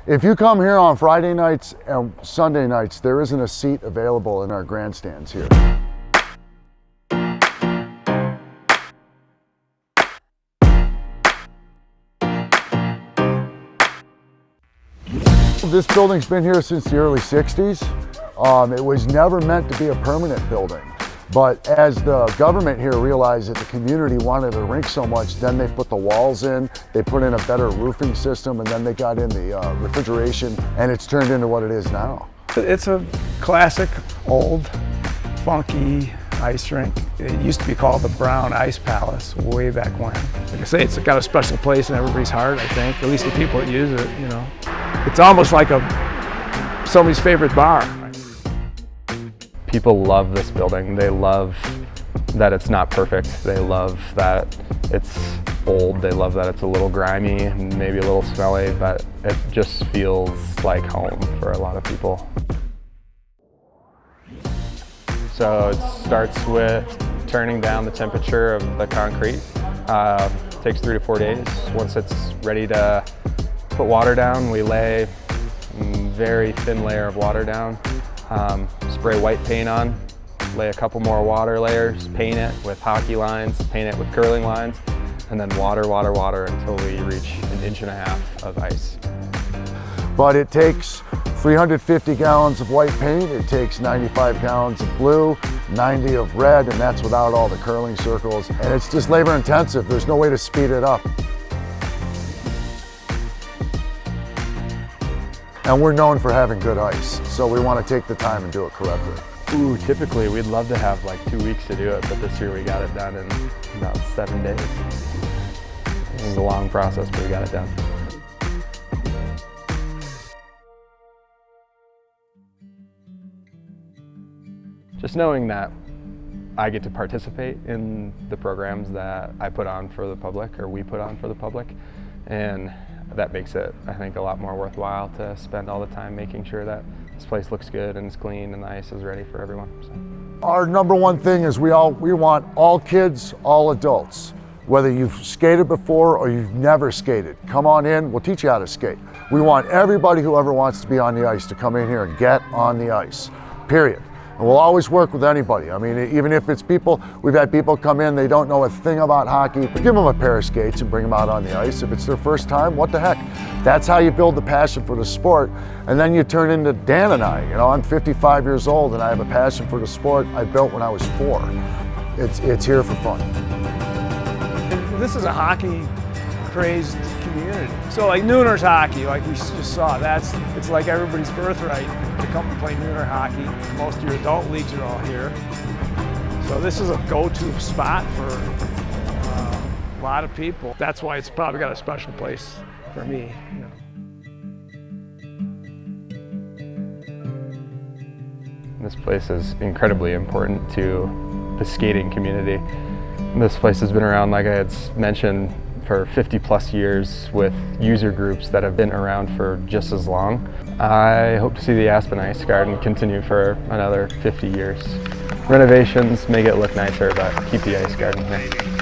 If you come here on Friday nights and Sunday nights, there isn't a seat available in our grandstands here. This building's been here since the early 60s. It was never meant to be a permanent building. But as the government here realized that the community wanted a rink so much, then they put the walls in, they put in a better roofing system, and then they got in the refrigeration, and it's turned into what it is now. It's a classic, old, funky ice rink. It used to be called the Brown Ice Palace way back when. Like I say, it's got a special place in everybody's heart, I think, at least the people that use it, you know. It's almost like somebody's favorite bar. People love this building. They love that it's not perfect. They love that it's old. They love that it's a little grimy and maybe a little smelly, but it just feels like home for a lot of people. So it starts with turning down the temperature of the concrete. It takes 3 to 4 days. Once it's ready to put water down, we lay a very thin layer of water down. Spray white paint on, lay a couple more water layers, paint it with hockey lines, paint it with curling lines, and then water, water, water until we reach 1.5 inches of ice. But it takes 350 gallons of white paint, it takes 95 gallons of blue, 90 of red, and that's without all the curling circles. And it's just labor intensive. There's no way to speed it up. And we're known for having good ice, so we want to take the time and do it correctly. Ooh, typically we'd love to have like 2 weeks to do it, but this year we got it done in about 7 days. It was a long process, but we got it done. Just knowing that I get to participate in the programs that I put on for the public, or we put on for the public, and that makes it, I think, a lot more worthwhile to spend all the time making sure that this place looks good and it's clean and the ice is ready for everyone. So. Our number one thing is we want all kids, all adults, whether you've skated before or you've never skated, come on in, we'll teach you how to skate. We want everybody who ever wants to be on the ice to come in here and get on the ice, period. And we'll always work with anybody. I mean, even if it's people, we've had people come in, they don't know a thing about hockey, but give them a pair of skates and bring them out on the ice. If it's their first time, what the heck? That's how you build the passion for the sport. And then you turn into Dan and I. You know, I'm 55 years old and I have a passion for the sport I built when I was 4. It's here for fun. This is a hockey crazed community. So like Nooner's hockey, like we just saw, it's like everybody's birthright to come and play Nooner hockey. Most of your adult leagues are all here. So this is a go-to spot for a lot of people. That's why it's probably got a special place for me. You know. This place is incredibly important to the skating community. This place has been around, like I had mentioned, for 50 plus years with user groups that have been around for just as long. I hope to see the Aspen Ice Garden continue for another 50 years. Renovations make it look nicer, but keep the ice garden here.